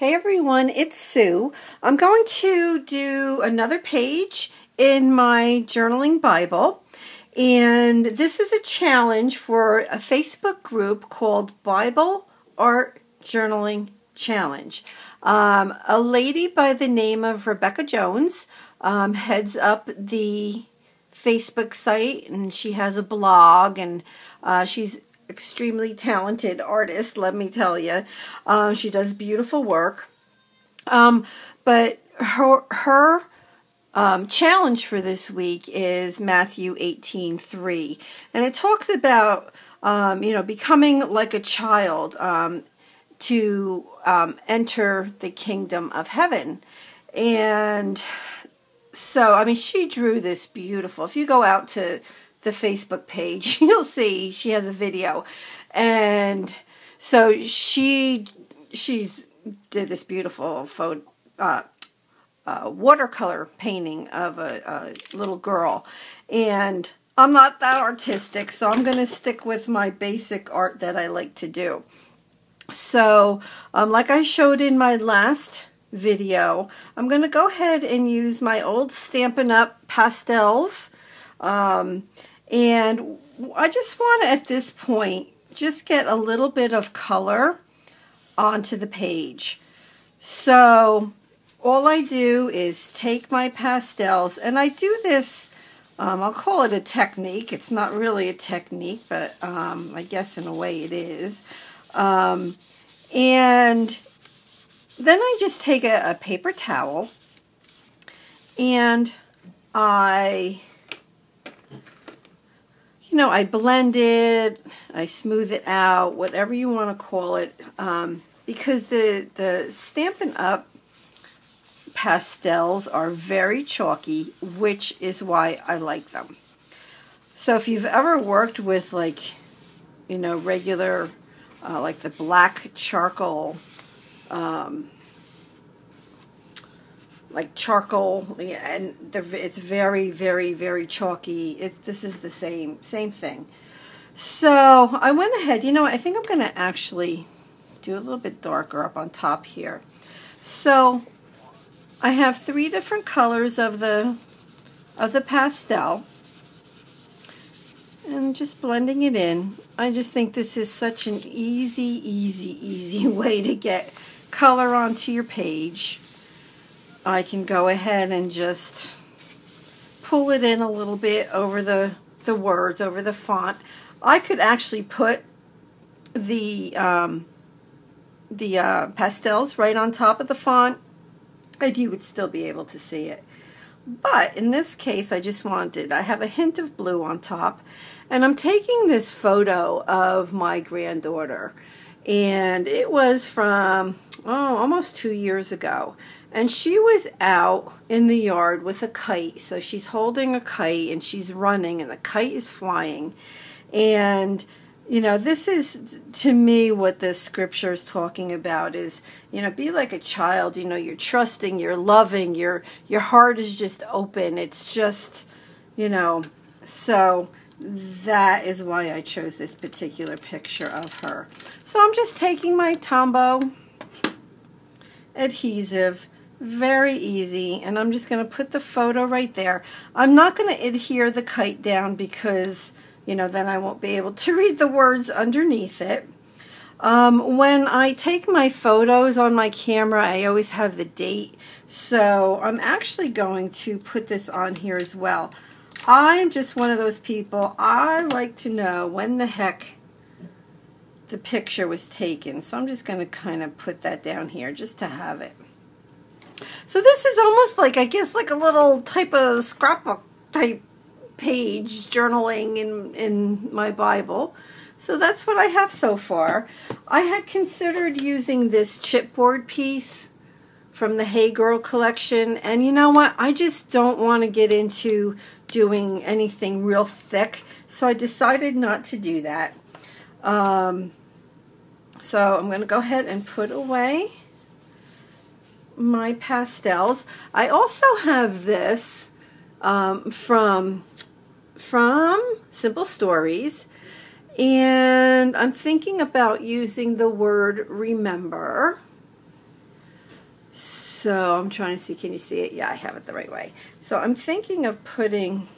Hey everyone, it's Sue. I'm going to do another page in my journaling Bible, and this is a challenge for a Facebook group called Bible Art Journaling Challenge. A lady by the name of Rebecca Jones heads up the Facebook site, and she has a blog, and she's extremely talented artist, let me tell you. She does beautiful work. But her challenge for this week is Matthew 18:3, and it talks about becoming like a child to enter the kingdom of heaven. And so, I mean, she drew this beautiful. If you go out to the Facebook page, you'll see she has a video, and so she's did this beautiful watercolor painting of a little girl, and I'm not that artistic, so I'm going to stick with my basic art that I like to do. So, like I showed in my last video, I'm going to go ahead and use my old Stampin' Up! Pastels. And I just want to, at this point, just get a little bit of color onto the page. So all I do is take my pastels, and I do this, I'll call it a technique. It's not really a technique, but I guess in a way it is. And then I just take a paper towel, and I blend it, I smooth it out, whatever you want to call it, because the Stampin' Up! Pastels are very chalky, which is why I like them. So if you've ever worked with regular, like the black charcoal, and it's very, very, very chalky. This is the same thing. So I went ahead, I think I'm going to actually do a little bit darker up on top here. So I have 3 different colors of the pastel, and just blending it in. I just think this is such an easy way to get color onto your page. I can go ahead and just pull it in a little bit over the words, over the font. I could actually put the pastels right on top of the font, and you would still be able to see it. But in this case, I have a hint of blue on top, and I'm taking this photo of my granddaughter, and it was from almost 2 years ago. And she was out in the yard with a kite. So she's holding a kite and she's running and the kite is flying. And, this is, to me, what the scripture is talking about is, be like a child. You're trusting, you're loving, your heart is just open. It's just, so that is why I chose this particular picture of her. So I'm just taking my Tombow adhesive, very easy, and I'm just going to put the photo right there. I'm not going to adhere the kite down because, then I won't be able to read the words underneath it. When I take my photos on my camera, I always have the date, so I'm actually going to put this on here as well. I'm just one of those people, I like to know when the heck the picture was taken, so I'm just going to kind of put that down here just to have it. So this is almost like, I guess, like a little type of scrapbook type page journaling in my Bible. So that's what I have so far. I had considered using this chipboard piece from the Hey Girl collection, and you know what? I just don't want to get into doing anything real thick, so I decided not to do that. So I'm going to go ahead and put away my pastels. I also have this from Simple Stories, and I'm thinking about using the word remember. So I'm trying to see, can you see it? Yeah, I have it the right way. So I'm thinking of putting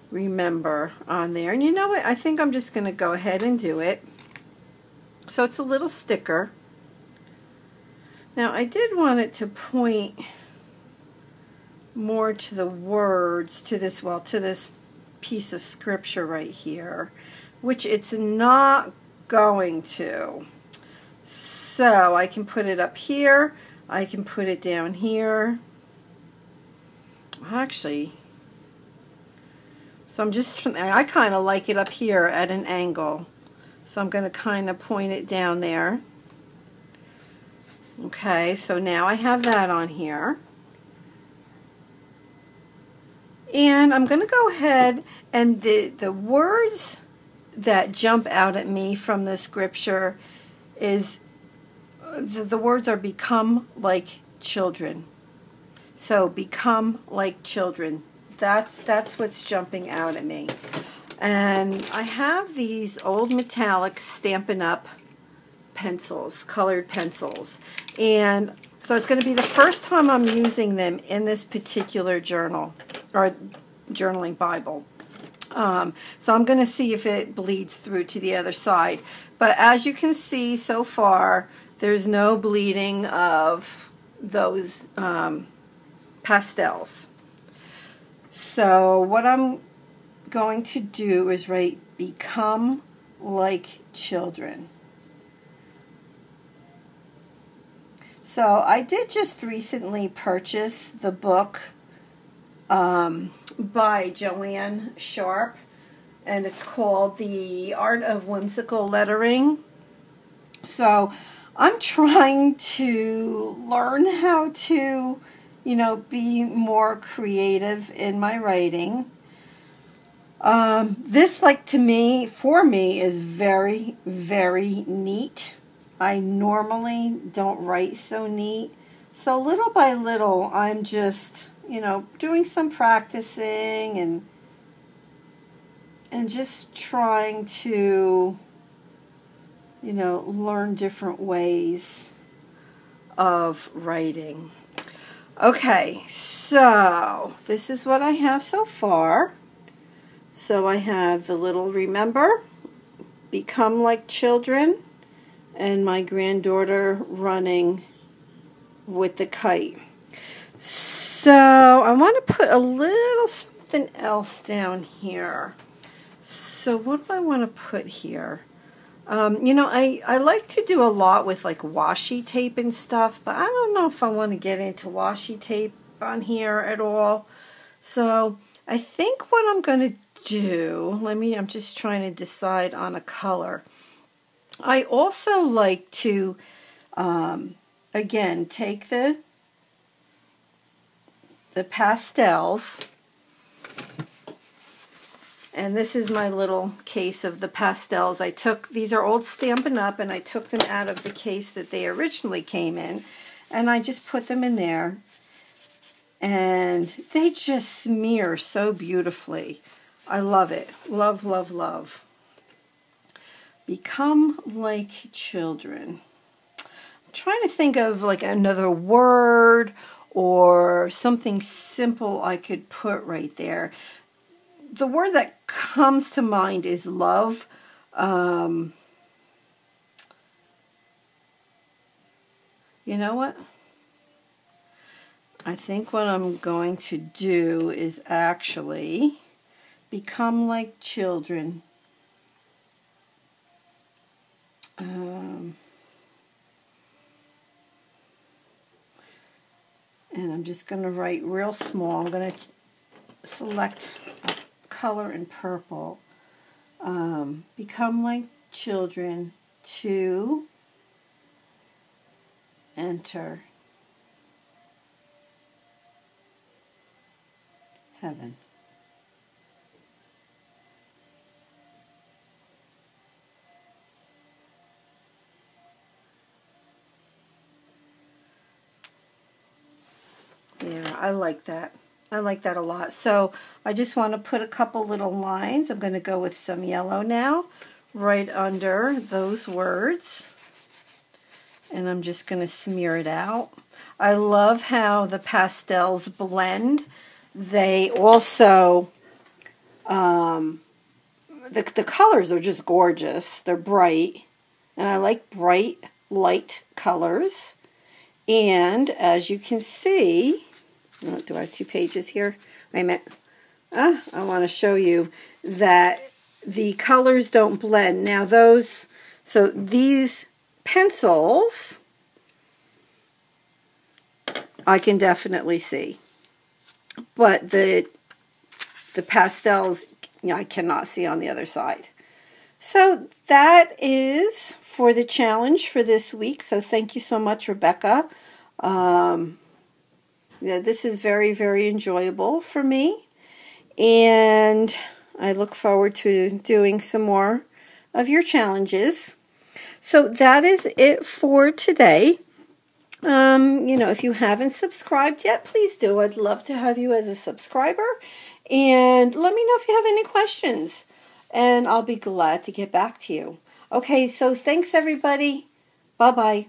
remember on there. And you know what? I think I'm just going to go ahead and do it. So it's a little sticker. Now I did want it to point more to the words, to this, well, to this piece of scripture right here, which it's not going to. So I can put it up here, I can put it down here. Actually, so I'm just, I kind of like it up here at an angle. So I'm going to kind of point it down there. Okay, so now I have that on here. And I'm going to go ahead and the words that jump out at me from the scripture is, the words are become like children. So become like children. That's what's jumping out at me. And I have these old metallic Stampin' Up! Pencils, colored pencils. And so it's going to be the first time I'm using them in this particular journal, or journaling Bible. So I'm going to see if it bleeds through to the other side. But as you can see so far, there's no bleeding of those pastels. So what I'm going to do is write become like children. So I did just recently purchase the book by Joanne Sharp, and it's called The Art of Whimsical Lettering. So I'm trying to learn how to, you know, be more creative in my writing. This, like, to me, for me, is very, very neat. I normally don't write so neat. So little by little, I'm just, you know, doing some practicing and just trying to, you know, learn different ways of writing. Okay, so this is what I have so far. So I have the little remember, become like children, and my granddaughter running with the kite. So I want to put a little something else down here. So what do I want to put here? You know, I like to do a lot with like washi tape and stuff, but I don't know if I want to get into washi tape on here at all. So I think what I'm going to do, I'm just trying to decide on a color. I also like to, again, take the pastels, and this is my little case of the pastels. These are old Stampin' Up! And I took them out of the case that they originally came in, and I just put them in there, and they just smear so beautifully. I love it. Love, love, love. Become like children. I'm trying to think of like another word or something simple I could put right there. The word that comes to mind is love. You know what? I think what I'm going to do is actually become like children. And I'm just going to write real small. I'm going to select a color in purple. Become like children to enter heaven. Yeah, I like that. I like that a lot. So I just want to put a couple little lines. I'm going to go with some yellow now, right under those words. and I'm just going to smear it out. I love how the pastels blend. They also, the colors are just gorgeous. They're bright, and I like bright, light colors. And as you can see, do I have 2 pages here? Wait a minute. I want to show you that the colors don't blend. Now so these pencils, I can definitely see. But the pastels, I cannot see on the other side. So that is for the challenge for this week. So thank you so much, Rebecca. This is very, very enjoyable for me. And I look forward to doing some more of your challenges. So that is it for today. If you haven't subscribed yet, please do. I'd love to have you as a subscriber. And let me know if you have any questions. And I'll be glad to get back to you. Okay, so thanks everybody. Bye-bye.